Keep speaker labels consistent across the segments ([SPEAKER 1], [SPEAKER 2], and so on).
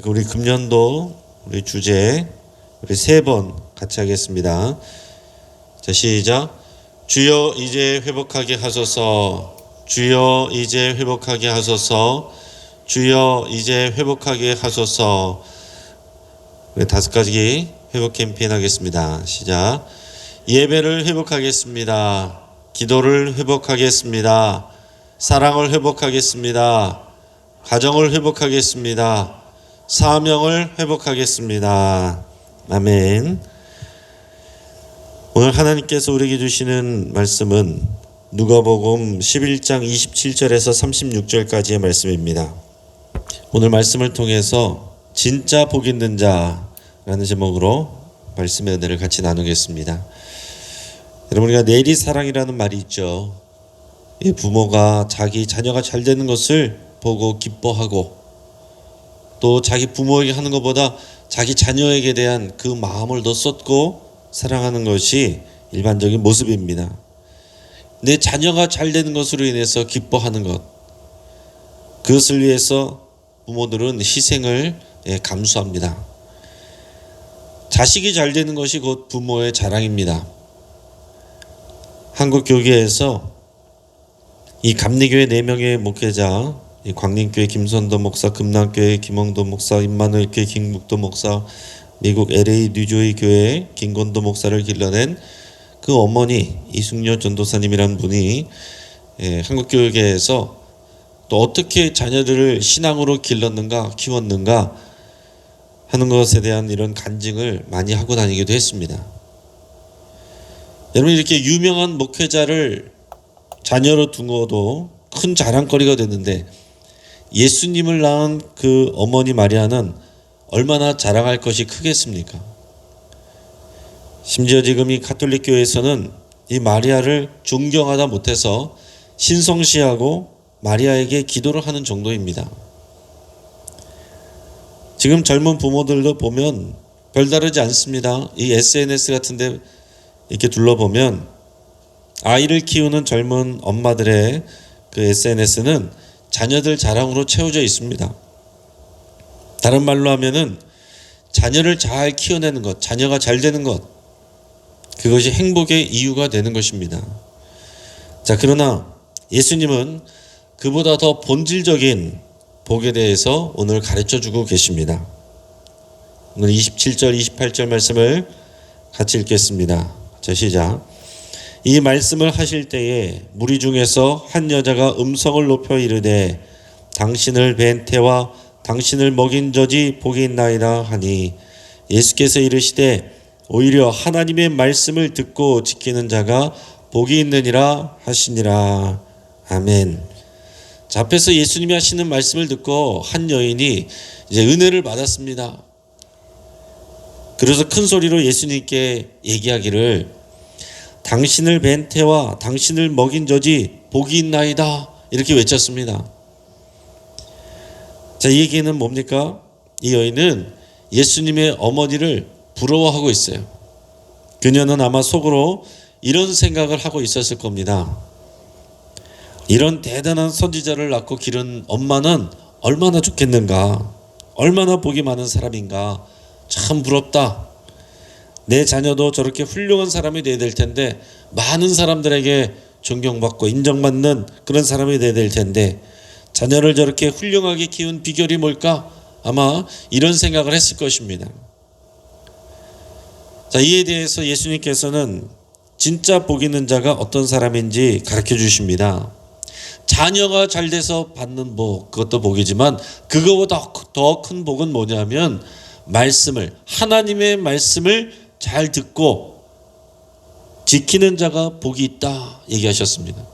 [SPEAKER 1] 우리 금년도 우리 주제 우리 3번 같이 하겠습니다. 자, 시작. 주여 이제 회복하게 하소서. 주여 이제 회복하게 하소서. 주여 이제 회복하게 하소서. 우리 5가지 회복 캠페인 하겠습니다. 시작. 예배를 회복하겠습니다. 기도를 회복하겠습니다. 사랑을 회복하겠습니다. 가정을 회복하겠습니다. 사명을 회복하겠습니다. 아멘. 오늘 하나님께서 우리에게 주시는 말씀은 누가복음 11장 27절에서 36절까지의 말씀입니다. 오늘 말씀을 통해서 진짜 복 있는 자라는 제목으로 말씀의 은혜를 같이 나누겠습니다. 여러분, 우리가 내리사랑이라는 말이 있죠. 이 부모가 자기 자녀가 잘 되는 것을 보고 기뻐하고, 또 자기 부모에게 하는 것보다 자기 자녀에게 대한 그 마음을 더 쏟고 사랑하는 것이 일반적인 모습입니다. 내 자녀가 잘 되는 것으로 인해서 기뻐하는 것, 그것을 위해서 부모들은 희생을 감수합니다. 자식이 잘 되는 것이 곧 부모의 자랑입니다. 한국교계에서 이 감리교회 4명의 목회자, 이 광림교회 김선도 목사, 금남교회 김홍도 목사, 임마누엘교회 김국도 목사, 미국 LA 뉴조이 교회 김건도 목사를 길러낸 그 어머니 이숙녀 전도사님이라는 분이 한국교회에서 또 어떻게 자녀들을 신앙으로 길렀는가, 키웠는가 하는 것에 대한 이런 간증을 많이 하고 다니기도 했습니다. 여러분, 이렇게 유명한 목회자를 자녀로 두고도 큰 자랑거리가 됐는데, 예수님을 낳은 그 어머니 마리아는 얼마나 자랑할 것이 크겠습니까? 심지어 지금 이 가톨릭 교회에서는 이 마리아를 존경하다 못해서 신성시하고 마리아에게 기도를 하는 정도입니다. 지금 젊은 부모들도 보면 별다르지 않습니다. 이 SNS 같은데 이렇게 둘러보면 아이를 키우는 젊은 엄마들의 그 SNS는 자녀들 자랑으로 채워져 있습니다. 다른 말로 하면은 자녀를 잘 키워내는 것, 자녀가 잘 되는 것, 그것이 행복의 이유가 되는 것입니다. 자, 그러나 예수님은 그보다 더 본질적인 복에 대해서 오늘 가르쳐주고 계십니다. 오늘 27절, 28절 말씀을 같이 읽겠습니다. 자, 시작. 이 말씀을 하실 때에 무리 중에서 한 여자가 음성을 높여 이르되 당신을 뵌 태와 당신을 먹인 젖이 복이 있나이다 하니, 예수께서 이르시되 오히려 하나님의 말씀을 듣고 지키는 자가 복이 있느니라 하시니라. 아멘. 자, 앞에서 예수님이 하시는 말씀을 듣고 한 여인이 이제 은혜를 받았습니다. 그래서 큰 소리로 예수님께 얘기하기를, 당신을 뵌 태와 당신을 먹인 젖이 복이 있나이다, 이렇게 외쳤습니다. 자, 이 얘기는 뭡니까? 이 여인은 예수님의 어머니를 부러워하고 있어요. 그녀는 아마 속으로 이런 생각을 하고 있었을 겁니다. 이런 대단한 선지자를 낳고 기른 엄마는 얼마나 좋겠는가, 얼마나 복이 많은 사람인가, 참 부럽다. 내 자녀도 저렇게 훌륭한 사람이 되어야 될 텐데, 많은 사람들에게 존경받고 인정받는 그런 사람이 되어야 될 텐데, 자녀를 저렇게 훌륭하게 키운 비결이 뭘까? 아마 이런 생각을 했을 것입니다. 자, 이에 대해서 예수님께서는 진짜 복 있는 자가 어떤 사람인지 가르쳐 주십니다. 자녀가 잘 돼서 받는 복, 그것도 복이지만 그거보다 더 큰 복은 뭐냐면 말씀을, 하나님의 말씀을 잘 듣고 지키는 자가 복이 있다 얘기하셨습니다.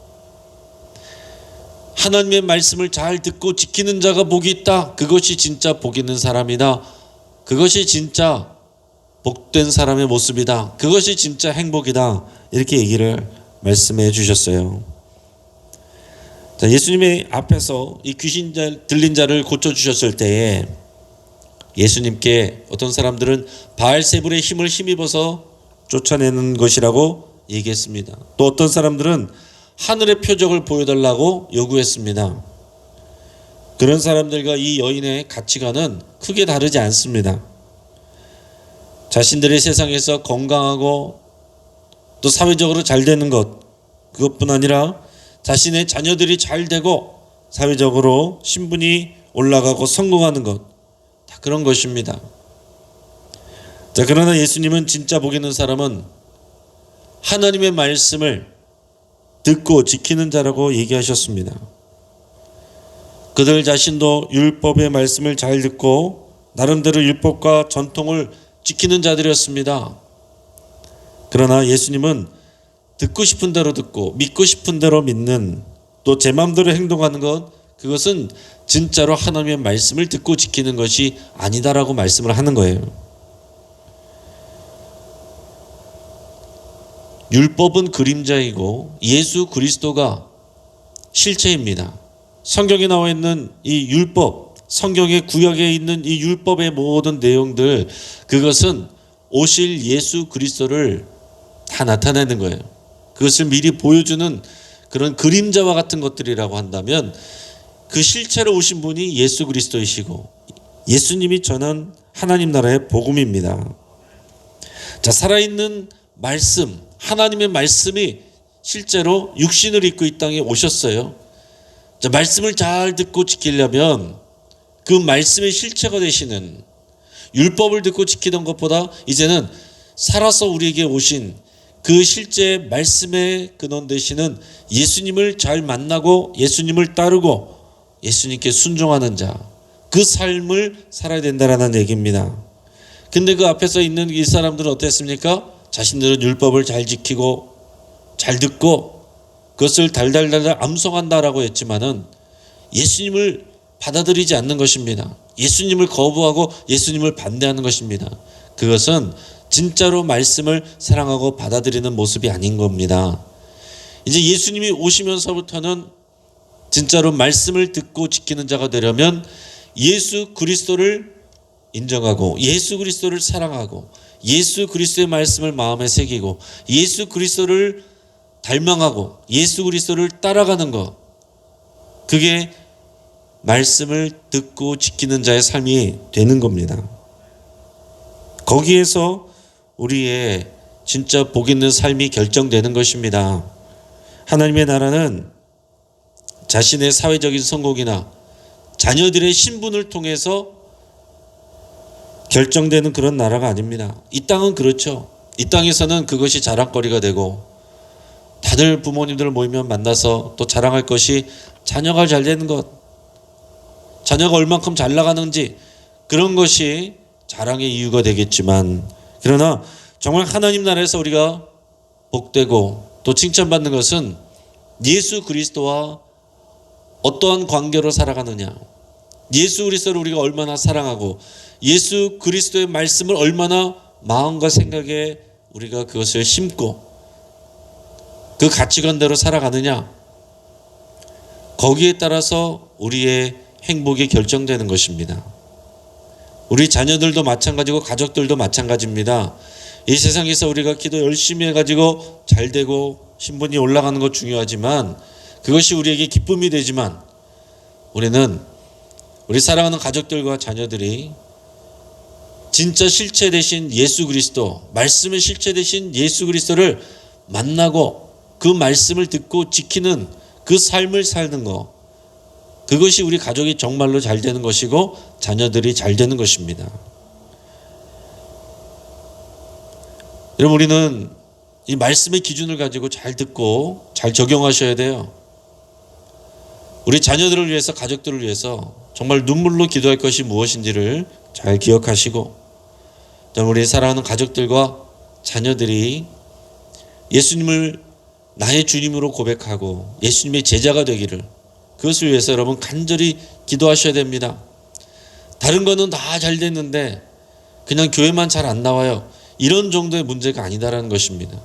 [SPEAKER 1] 하나님의 말씀을 잘 듣고 지키는 자가 복이 있다. 그것이 진짜 복 있는 사람이다. 그것이 진짜 복된 사람의 모습이다. 그것이 진짜 행복이다. 이렇게 얘기를 말씀해 주셨어요. 자, 예수님의 앞에서 이 귀신 들린 자를 고쳐주셨을 때에 예수님께 어떤 사람들은 바알세불의 힘을 힘입어서 쫓아내는 것이라고 얘기했습니다. 또 어떤 사람들은 하늘의 표적을 보여달라고 요구했습니다. 그런 사람들과 이 여인의 가치관은 크게 다르지 않습니다. 자신들의 세상에서 건강하고 또 사회적으로 잘 되는 것, 그것뿐 아니라 자신의 자녀들이 잘 되고 사회적으로 신분이 올라가고 성공하는 것, 다 그런 것입니다. 자, 그러나 예수님은 진짜 복 있는 사람은 하나님의 말씀을 듣고 지키는 자라고 얘기하셨습니다. 그들 자신도 율법의 말씀을 잘 듣고 나름대로 율법과 전통을 지키는 자들이었습니다. 그러나 예수님은 듣고 싶은 대로 듣고 믿고 싶은 대로 믿는, 또 제 마음대로 행동하는 것, 그것은 진짜로 하나님의 말씀을 듣고 지키는 것이 아니다라고 말씀을 하는 거예요. 율법은 그림자이고 예수 그리스도가 실체입니다. 성경에 나와 있는 이 율법, 성경의 구약에 있는 이 율법의 모든 내용들, 그것은 오실 예수 그리스도를 다 나타내는 거예요. 그것을 미리 보여주는 그런 그림자와 같은 것들이라고 한다면, 그 실체로 오신 분이 예수 그리스도이시고 예수님이 전한 하나님 나라의 복음입니다. 자, 살아있는 말씀, 하나님의 말씀이 실제로 육신을 입고 이 땅에 오셨어요. 자, 말씀을 잘 듣고 지키려면 그 말씀의 실체가 되시는, 율법을 듣고 지키던 것보다 이제는 살아서 우리에게 오신 그 실제 말씀의 근원 되시는 예수님을 잘 만나고 예수님을 따르고 예수님께 순종하는 자, 그 삶을 살아야 된다라는 얘기입니다. 근데 그 앞에서 있는 이 사람들은 어땠습니까? 자신들은 율법을 잘 지키고 잘 듣고 그것을 달달달 암송한다라고 했지만은 예수님을 받아들이지 않는 것입니다. 예수님을 거부하고 예수님을 반대하는 것입니다. 그것은 진짜로 말씀을 사랑하고 받아들이는 모습이 아닌 겁니다. 이제 예수님이 오시면서부터는 진짜로 말씀을 듣고 지키는 자가 되려면 예수 그리스도를 인정하고 예수 그리스도를 사랑하고 예수 그리스도의 말씀을 마음에 새기고 예수 그리스도를 닮아가고 예수 그리스도를 따라가는 것, 그게 말씀을 듣고 지키는 자의 삶이 되는 겁니다. 거기에서 우리의 진짜 복 있는 삶이 결정되는 것입니다. 하나님의 나라는 자신의 사회적인 성공이나 자녀들의 신분을 통해서 결정되는 그런 나라가 아닙니다. 이 땅은 그렇죠. 이 땅에서는 그것이 자랑거리가 되고 다들 부모님들 모이면 만나서 또 자랑할 것이 자녀가 잘 되는 것, 자녀가 얼만큼 잘 나가는지, 그런 것이 자랑의 이유가 되겠지만, 그러나 정말 하나님 나라에서 우리가 복되고 또 칭찬받는 것은 예수 그리스도와 어떠한 관계로 살아가느냐, 예수 그리스도를 우리가 얼마나 사랑하고 예수 그리스도의 말씀을 얼마나 마음과 생각에 우리가 그것을 심고 그 가치관대로 살아가느냐, 거기에 따라서 우리의 행복이 결정되는 것입니다. 우리 자녀들도 마찬가지고 가족들도 마찬가지입니다. 이 세상에서 우리가 기도 열심히 해가지고 잘 되고 신분이 올라가는 것 중요하지만, 그것이 우리에게 기쁨이 되지만, 우리는 우리 사랑하는 가족들과 자녀들이 진짜 실체 되신 예수 그리스도, 말씀의 실체 되신 예수 그리스도를 만나고 그 말씀을 듣고 지키는 그 삶을 사는 것, 그것이 우리 가족이 정말로 잘 되는 것이고 자녀들이 잘 되는 것입니다. 여러분, 우리는 이 말씀의 기준을 가지고 잘 듣고 잘 적용하셔야 돼요. 우리 자녀들을 위해서, 가족들을 위해서 정말 눈물로 기도할 것이 무엇인지를 잘 기억하시고, 우리 사랑하는 가족들과 자녀들이 예수님을 나의 주님으로 고백하고 예수님의 제자가 되기를, 그것을 위해서 여러분 간절히 기도하셔야 됩니다. 다른 거는 다 잘 됐는데 그냥 교회만 잘 안 나와요, 이런 정도의 문제가 아니다라는 것입니다.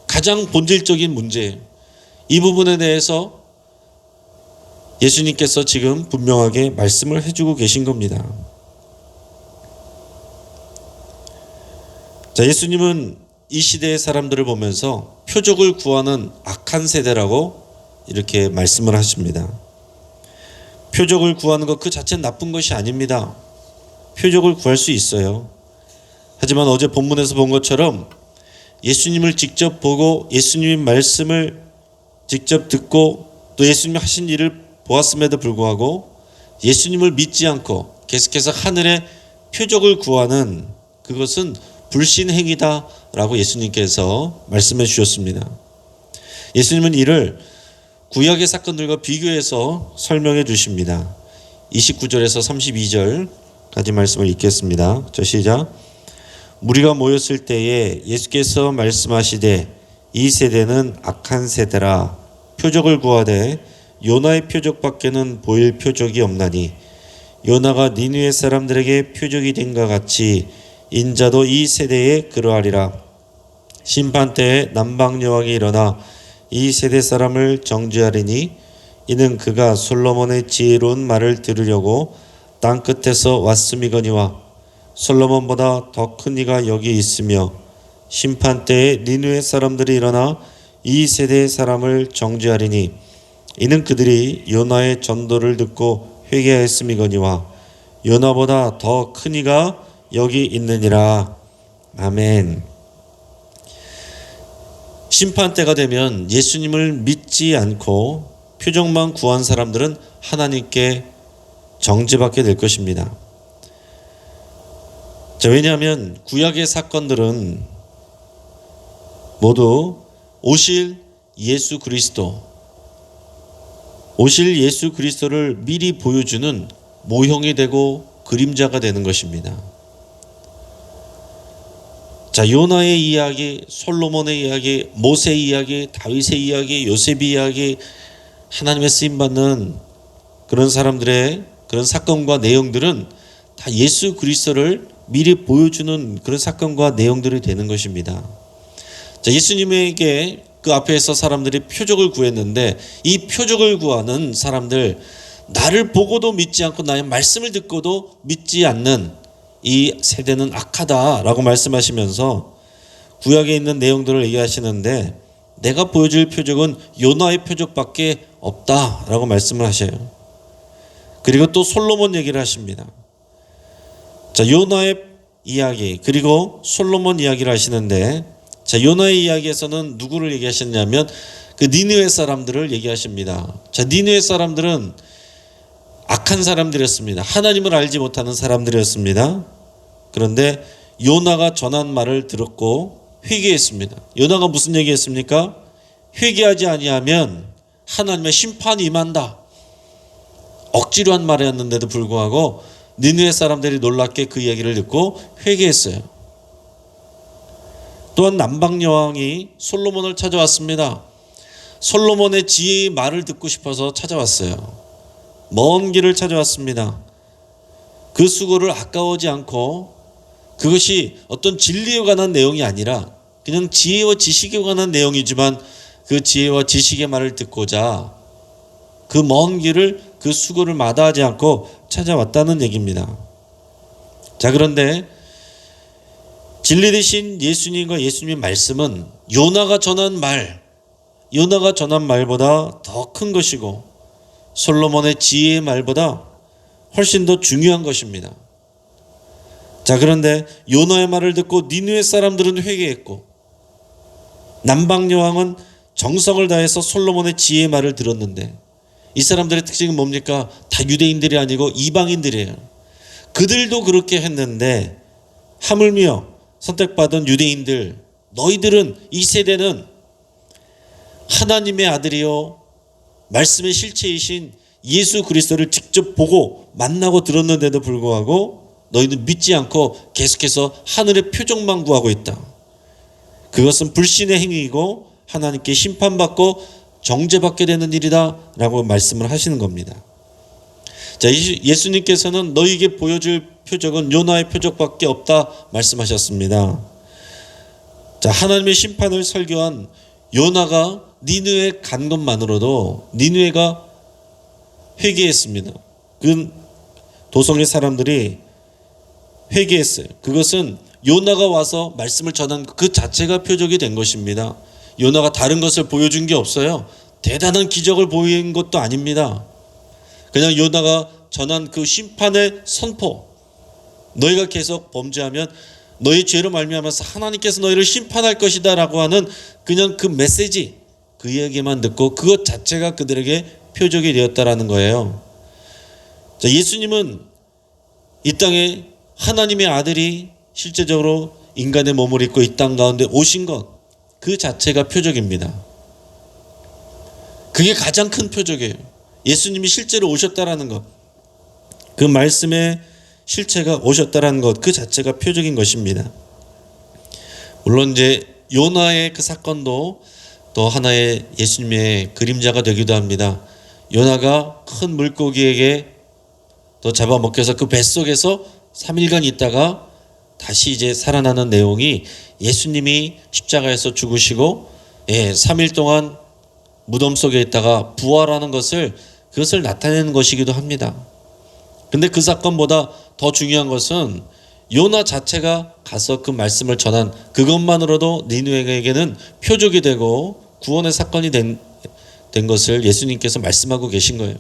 [SPEAKER 1] 가장 본질적인 문제예요. 이 부분에 대해서 예수님께서 지금 분명하게 말씀을 해주고 계신 겁니다. 자, 예수님은 이 시대의 사람들을 보면서 표적을 구하는 악한 세대라고 이렇게 말씀을 하십니다. 표적을 구하는 것 그 자체는 나쁜 것이 아닙니다. 표적을 구할 수 있어요. 하지만 어제 본문에서 본 것처럼 예수님을 직접 보고 예수님의 말씀을 직접 듣고 또 예수님이 하신 일을 보았음에도 불구하고 예수님을 믿지 않고 계속해서 하늘의 표적을 구하는 그것은 불신행위다라고 예수님께서 말씀해 주셨습니다. 예수님은 이를 구약의 사건들과 비교해서 설명해 주십니다. 29절에서 32절까지 말씀을 읽겠습니다. 시작. 무리가 모였을 때에 예수께서 말씀하시되 이 세대는 악한 세대라. 표적을 구하되 요나의 표적밖에는 보일 표적이 없나니 요나가 니느웨 사람들에게 표적이 된것 같이 인자도 이 세대에 그러하리라. 심판 때에 남방 여왕이 일어나 이 세대 사람을 정죄하리니 이는 그가 솔로몬의 지혜로운 말을 들으려고 땅 끝에서 왔음이거니와 솔로몬보다 더 큰 이가 여기 있으며 심판 때에 니느웨 사람들이 일어나 이 세대의 사람을 정죄하리니 이는 그들이 요나의 전도를 듣고 회개하였음이거니와 요나보다 더 큰 이가 여기 있느니라. 아멘. 심판 때가 되면 예수님을 믿지 않고 표적만 구한 사람들은 하나님께 정죄받게 될 것입니다. 왜냐하면 구약의 사건들은 모두 오실 예수 그리스도를 미리 보여주는 모형이 되고 그림자가 되는 것입니다. 요나의 이야기, 솔로몬의 이야기, 모세의 이야기, 다윗의 이야기, 요셉의 이야기, 하나님의 쓰임받는 그런 사람들의 그런 사건과 내용들은 다 예수 그리스도를 미리 보여주는 그런 사건과 내용들이 되는 것입니다. 예수님에게 그 앞에서 사람들이 표적을 구했는데 이 표적을 구하는 사람들, 나를 보고도 믿지 않고 나의 말씀을 듣고도 믿지 않는 이 세대는 악하다라고 말씀하시면서 구약에 있는 내용들을 얘기하시는데 내가 보여줄 표적은 요나의 표적밖에 없다라고 말씀을 하셔요. 그리고 또 솔로몬 얘기를 하십니다. 요나의 이야기 그리고 솔로몬 이야기를 하시는데 요나의 이야기에서는 누구를 얘기하셨냐면 그 니느웨 사람들을 얘기하십니다. 니느웨 사람들은 악한 사람들이었습니다. 하나님을 알지 못하는 사람들이었습니다. 그런데 요나가 전한 말을 들었고 회개했습니다. 요나가 무슨 얘기했습니까? 회개하지 아니하면 하나님의 심판이 임한다. 억지로 한 말이었는데도 불구하고 니느웨 사람들이 놀랍게 그 이야기를 듣고 회개했어요. 또한 남방 여왕이 솔로몬을 찾아왔습니다. 솔로몬의 지혜의 말을 듣고 싶어서 찾아왔어요. 먼 길을 찾아왔습니다. 그 수고를 아까워하지 않고 그것이 어떤 진리에 관한 내용이 아니라 그냥 지혜와 지식에 관한 내용이지만 그 지혜와 지식의 말을 듣고자 그 먼 길을 그 수고를 마다하지 않고 찾아왔다는 얘기입니다. 그런데 진리 되신 예수님과 예수님의 말씀은 요나가 전한 말보다 더 큰 것이고 솔로몬의 지혜의 말보다 훨씬 더 중요한 것입니다. 그런데 요나의 말을 듣고 니느웨 사람들은 회개했고 남방 여왕은 정성을 다해서 솔로몬의 지혜의 말을 들었는데 이 사람들의 특징은 뭡니까? 다 유대인들이 아니고 이방인들이에요. 그들도 그렇게 했는데 하물며 선택받은 유대인들, 너희들은 이 세대는 하나님의 아들이요 말씀의 실체이신 예수 그리스도를 직접 보고 만나고 들었는데도 불구하고 너희는 믿지 않고 계속해서 하늘의 표적만 구하고 있다. 그것은 불신의 행위이고 하나님께 심판받고 정죄받게 되는 일이다 라고 말씀을 하시는 겁니다. 예수님께서는 너희에게 보여줄 표적은 요나의 표적밖에 없다 말씀하셨습니다. 하나님의 심판을 설교한 요나가 니느웨 간 것만으로도 니느웨가 회개했습니다. 그 도성의 사람들이 회개했어요. 그것은 요나가 와서 말씀을 전한 그 자체가 표적이 된 것입니다. 요나가 다른 것을 보여준 게 없어요. 대단한 기적을 보인 것도 아닙니다. 그냥 요나가 전한 그 심판의 선포, 너희가 계속 범죄하면 너희 죄로 말미암아서 하나님께서 너희를 심판할 것이다 라고 하는 그냥 그 메시지, 그 이야기만 듣고 그것 자체가 그들에게 표적이 되었다라는 거예요. 자, 예수님은 이 땅에 하나님의 아들이 실제적으로 인간의 몸을 입고 이 땅 가운데 오신 것, 그 자체가 표적입니다. 그게 가장 큰 표적이에요. 예수님이 실제로 오셨다라는 것, 그 말씀의 실체가 오셨다라는 것, 그 자체가 표적인 것입니다. 물론 이제 요나의 그 사건도 또 하나의 예수님의 그림자가 되기도 합니다. 요나가 큰 물고기에게 또 잡아먹혀서 그 뱃속에서 3일간 있다가 다시 이제 살아나는 내용이 예수님이 십자가에서 죽으시고 3일 동안 무덤 속에 있다가 부활하는 그것을 나타내는 것이기도 합니다. 근데 그 사건보다 더 중요한 것은 요나 자체가 가서 그 말씀을 전한 그것만으로도 니느웨에게는 표적이 되고 구원의 사건이 된 것을 예수님께서 말씀하고 계신 거예요.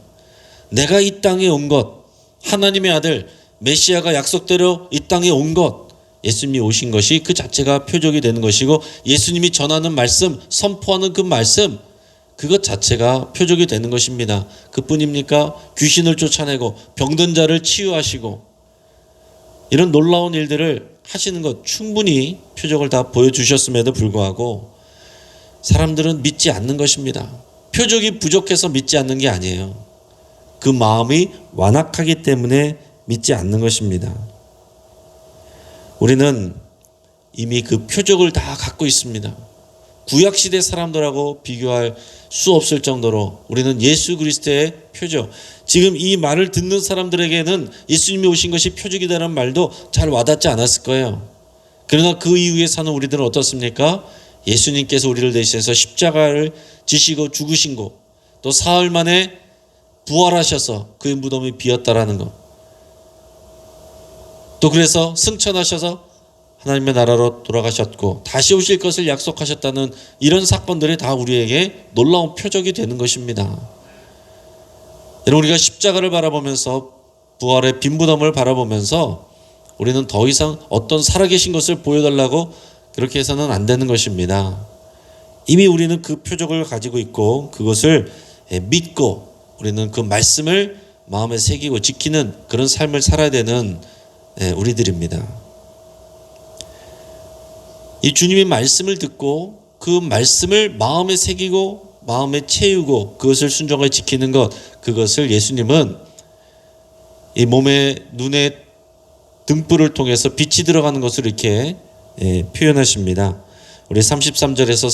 [SPEAKER 1] 내가 이 땅에 온 것, 하나님의 아들 메시아가 약속대로 이 땅에 온 것, 예수님이 오신 것이 그 자체가 표적이 되는 것이고, 예수님이 전하는 말씀, 선포하는 그 말씀, 그것 자체가 표적이 되는 것입니다. 그뿐입니까? 귀신을 쫓아내고 병든 자를 치유하시고 이런 놀라운 일들을 하시는 것, 충분히 표적을 다 보여주셨음에도 불구하고 사람들은 믿지 않는 것입니다. 표적이 부족해서 믿지 않는 게 아니에요. 그 마음이 완악하기 때문에 믿지 않는 것입니다. 우리는 이미 그 표적을 다 갖고 있습니다. 구약시대 사람들하고 비교할 수 없을 정도로 우리는 예수 그리스도의 표적, 지금 이 말을 듣는 사람들에게는 예수님이 오신 것이 표적이라는 말도 잘 와닿지 않았을 거예요. 그러나 그 이후에 사는 우리들은 어떻습니까? 예수님께서 우리를 대신해서 십자가를 지시고 죽으신 거, 또 사흘 만에 부활하셔서 그의 무덤이 비었다라는 것, 또 그래서 승천하셔서 하나님의 나라로 돌아가셨고 다시 오실 것을 약속하셨다는 이런 사건들이 다 우리에게 놀라운 표적이 되는 것입니다. 여러분, 우리가 십자가를 바라보면서, 부활의 빈 무덤을 바라보면서 우리는 더 이상 어떤 살아계신 것을 보여달라고 그렇게 해서는 안 되는 것입니다. 이미 우리는 그 표적을 가지고 있고 그것을 믿고 우리는 그 말씀을 마음에 새기고 지키는 그런 삶을 살아야 되는 우리들입니다. 이 주님의 말씀을 듣고 그 말씀을 마음에 새기고 마음에 채우고 그것을 순종하게 지키는 것, 그것을 예수님은 이 몸의 눈에 등불을 통해서 빛이 들어가는 것을 이렇게 표현하십니다. 우리 33절에서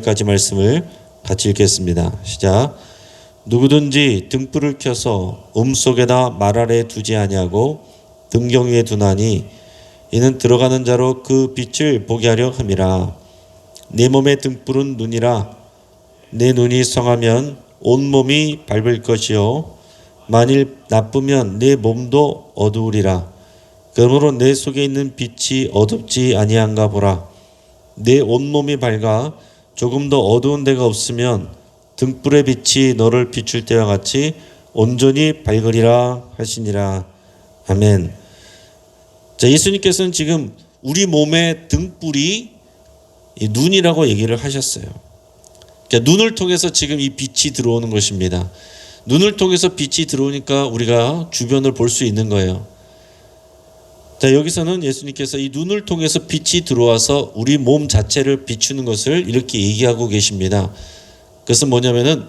[SPEAKER 1] 36절까지 말씀을 같이 읽겠습니다. 시작. 누구든지 등불을 켜서 속에다 말 아래 두지 아니하고 등경 위에 두나니 이는 들어가는 자로 그 빛을 보게 하려 함이라. 내 몸의 등불은 눈이라. 내 눈이 성하면 온 몸이 밝을 것이요 만일 나쁘면 내 몸도 어두우리라. 그러므로 내 속에 있는 빛이 어둡지 아니한가 보라. 내 온몸이 밝아 조금 더 어두운 데가 없으면 등불의 빛이 너를 비출 때와 같이 온전히 밝으리라 하시니라. 아멘. 자, 예수님께서는 지금 우리 몸의 등불이 이 눈이라고 얘기를 하셨어요. 그러니까 눈을 통해서 지금 이 빛이 들어오는 것입니다. 눈을 통해서 빛이 들어오니까 우리가 주변을 볼 수 있는 거예요. 자, 여기서는 예수님께서 이 눈을 통해서 빛이 들어와서 우리 몸 자체를 비추는 것을 이렇게 얘기하고 계십니다. 그것은 뭐냐면은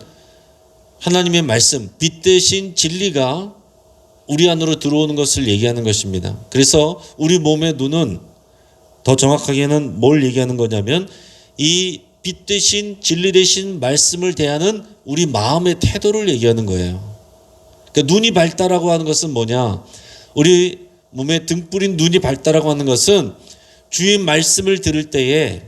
[SPEAKER 1] 하나님의 말씀, 빛 대신 진리가 우리 안으로 들어오는 것을 얘기하는 것입니다. 그래서 우리 몸의 눈은 더 정확하게는 뭘 얘기하는 거냐면 이 빛 대신 진리 대신 말씀을 대하는 우리 마음의 태도를 얘기하는 거예요. 그러니까 눈이 밝다라고 하는 것은 뭐냐? 우리 몸에 등불인 눈이 밝다라고 하는 것은 주의 말씀을 들을 때에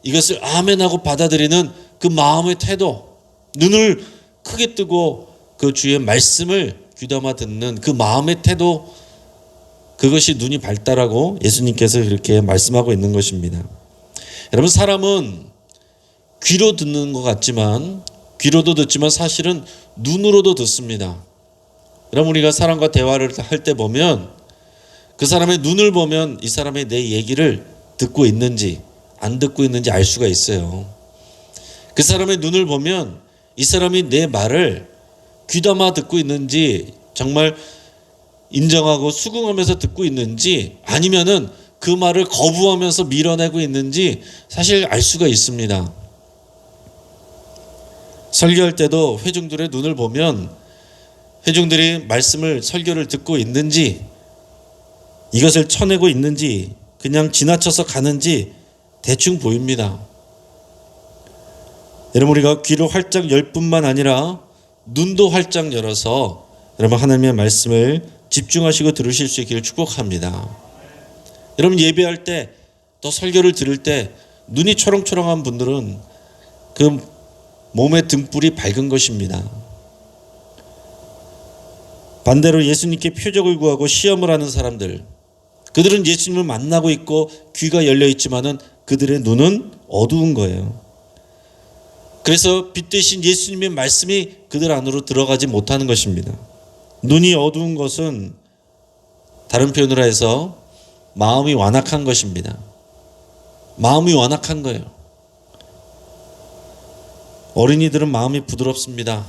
[SPEAKER 1] 이것을 아멘하고 받아들이는 그 마음의 태도, 눈을 크게 뜨고 그 주의 말씀을 귀담아 듣는 그 마음의 태도, 그것이 눈이 밝다라고 예수님께서 그렇게 말씀하고 있는 것입니다. 여러분, 사람은 귀로 듣는 것 같지만 귀로도 듣지만 사실은 눈으로도 듣습니다. 그럼 우리가 사람과 대화를 할 때 보면 그 사람의 눈을 보면 이 사람이 내 얘기를 듣고 있는지 안 듣고 있는지 알 수가 있어요. 그 사람의 눈을 보면 이 사람이 내 말을 귀담아 듣고 있는지, 정말 인정하고 수긍하면서 듣고 있는지, 아니면은 그 말을 거부하면서 밀어내고 있는지 사실 알 수가 있습니다. 설교할 때도 회중들의 눈을 보면 회중들이 말씀을, 설교를 듣고 있는지, 이것을 쳐내고 있는지, 그냥 지나쳐서 가는지 대충 보입니다. 여러분, 우리가 귀를 활짝 열 뿐만 아니라 눈도 활짝 열어서 여러분 하나님의 말씀을 집중하시고 들으실 수 있기를 축복합니다. 여러분, 예배할 때 또 설교를 들을 때 눈이 초롱초롱한 분들은 그 몸의 등불이 밝은 것입니다. 반대로 예수님께 표적을 구하고 시험을 하는 사람들, 그들은 예수님을 만나고 있고 귀가 열려 있지만은 그들의 눈은 어두운 거예요. 그래서 빛 대신 예수님의 말씀이 그들 안으로 들어가지 못하는 것입니다. 눈이 어두운 것은 다른 표현으로 해서 마음이 완악한 것입니다. 마음이 완악한 거예요. 어린이들은 마음이 부드럽습니다.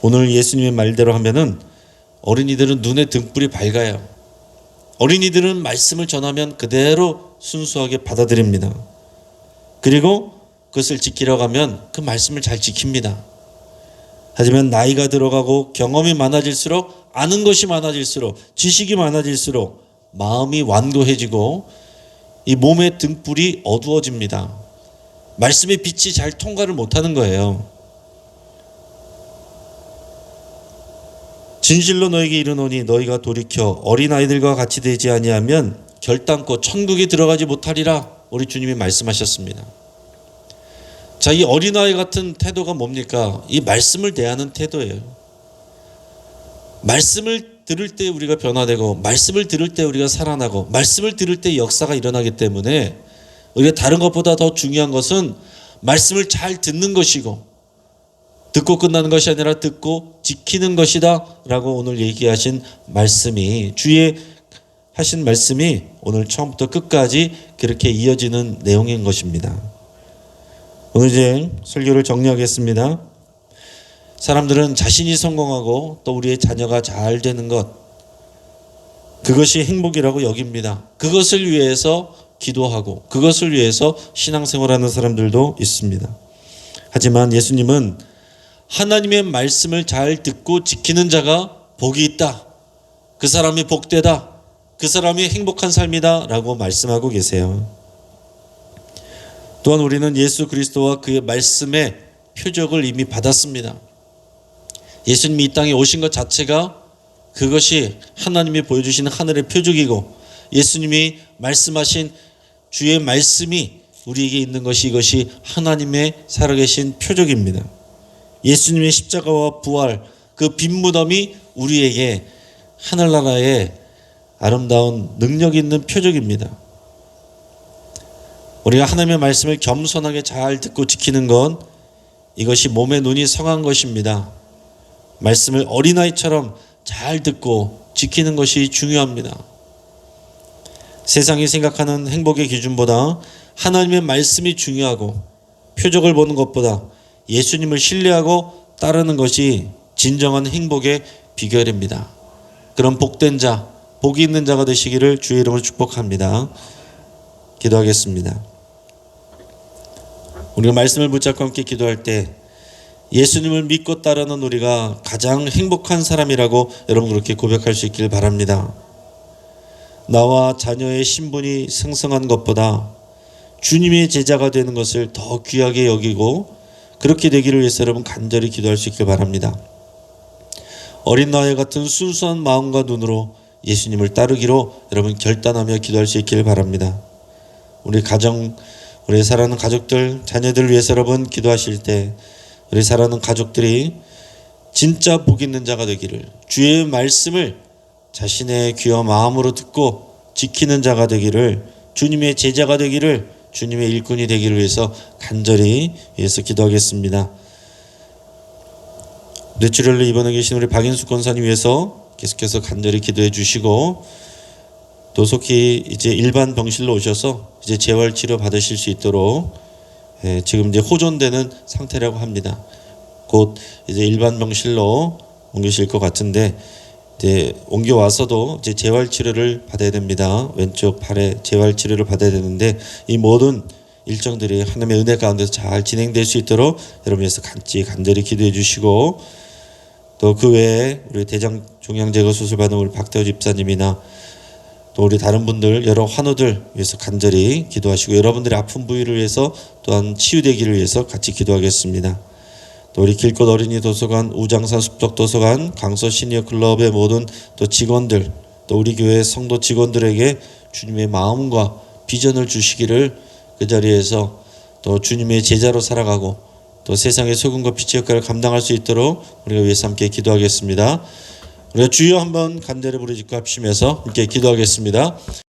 [SPEAKER 1] 오늘 예수님의 말대로 하면은 어린이들은 눈에 등불이 밝아요. 어린이들은 말씀을 전하면 그대로 순수하게 받아들입니다. 그리고 그것을 지키려고 하면 그 말씀을 잘 지킵니다. 하지만 나이가 들어가고 경험이 많아질수록, 아는 것이 많아질수록, 지식이 많아질수록 마음이 완고해지고 이 몸의 등불이 어두워집니다. 말씀의 빛이 잘 통과를 못하는 거예요. 진실로 너에게 이르노니 너희가 돌이켜 어린아이들과 같이 되지 아니하면 결단코 천국에 들어가지 못하리라. 우리 주님이 말씀하셨습니다. 자, 이 어린아이 같은 태도가 뭡니까? 이 말씀을 대하는 태도예요. 말씀을 들을 때 우리가 변화되고, 말씀을 들을 때 우리가 살아나고, 말씀을 들을 때 역사가 일어나기 때문에 우리가 다른 것보다 더 중요한 것은 말씀을 잘 듣는 것이고, 듣고 끝나는 것이 아니라 듣고 지키는 것이다 라고 오늘 얘기하신 말씀이, 주의 하신 말씀이 오늘 처음부터 끝까지 그렇게 이어지는 내용인 것입니다. 오늘 이제 설교를 정리하겠습니다. 사람들은 자신이 성공하고 또 우리의 자녀가 잘 되는 것, 그것이 행복이라고 여깁니다. 그것을 위해서 기도하고 그것을 위해서 신앙생활하는 사람들도 있습니다. 하지만 예수님은 하나님의 말씀을 잘 듣고 지키는 자가 복이 있다, 그 사람이 복되다, 그 사람이 행복한 삶이다 라고 말씀하고 계세요. 또한 우리는 예수 그리스도와 그의 말씀의 표적을 이미 받았습니다. 예수님이 이 땅에 오신 것 자체가 그것이 하나님이 보여주시는 하늘의 표적이고, 예수님이 말씀하신 주의 말씀이 우리에게 있는 것이, 이것이 하나님의 살아계신 표적입니다. 예수님의 십자가와 부활, 그 빈 무덤이 우리에게 하늘나라의 아름다운 능력 있는 표적입니다. 우리가 하나님의 말씀을 겸손하게 잘 듣고 지키는 건, 이것이 몸의 눈이 성한 것입니다. 말씀을 어린아이처럼 잘 듣고 지키는 것이 중요합니다. 세상이 생각하는 행복의 기준보다 하나님의 말씀이 중요하고, 표적을 보는 것보다 예수님을 신뢰하고 따르는 것이 진정한 행복의 비결입니다. 그런 복된 자, 복이 있는 자가 되시기를 주의 이름으로 축복합니다. 기도하겠습니다. 우리가 말씀을 붙잡고 함께 기도할 때 예수님을 믿고 따르는 우리가 가장 행복한 사람이라고 여러분 그렇게 고백할 수 있길 바랍니다. 나와 자녀의 신분이 승성한 것보다 주님의 제자가 되는 것을 더 귀하게 여기고, 그렇게 되기를 위해서 여러분 간절히 기도할 수 있길 바랍니다. 어린 나이 같은 순수한 마음과 눈으로 예수님을 따르기로 여러분 결단하며 기도할 수 있길 바랍니다. 우리 가정, 우리 사랑하는 가족들, 자녀들을 위해서 여러분 기도하실 때 우리 사랑하는 가족들이 진짜 복 있는 자가 되기를, 주의 말씀을 자신의 귀와 마음으로 듣고 지키는 자가 되기를, 주님의 제자가 되기를, 주님의 일꾼이 되기를 위해서 간절히 위해서 기도하겠습니다. 뇌출혈로 입원해 계신 우리 박인숙 권사님 위해서 계속해서 간절히 기도해 주시고, 또 속히 이제 일반 병실로 오셔서 이제 재활 치료 받으실 수 있도록 지금 이제 호전되는 상태라고 합니다. 곧 이제 일반 병실로 옮기실 것 같은데, 이제 옮겨 와서도 이제 재활 치료를 받아야 됩니다. 왼쪽 팔에 재활 치료를 받아야 되는데, 이 모든 일정들이 하나님의 은혜 가운데서 잘 진행될 수 있도록 여러분께서 간절히 기도해 주시고, 또 그 외에 우리 대장 종양 제거 수술 받은 우리 박대호 집사님이나 또 우리 다른 분들 여러 환우들 위해서 간절히 기도하시고, 여러분들의 아픈 부위를 위해서 또한 치유되기를 위해서 같이 기도하겠습니다. 또 우리 길꽃 어린이 도서관, 우장산 숲속 도서관, 강서 시니어 클럽의 모든 또 직원들, 또 우리 교회 성도 직원들에게 주님의 마음과 비전을 주시기를, 그 자리에서 또 주님의 제자로 살아가고 또 세상의 소금과 빛의 역할을 감당할 수 있도록 우리가 위해서 함께 기도하겠습니다. 우리가 주여 한번 간절히 부르짖고 합심해서 함께 기도하겠습니다.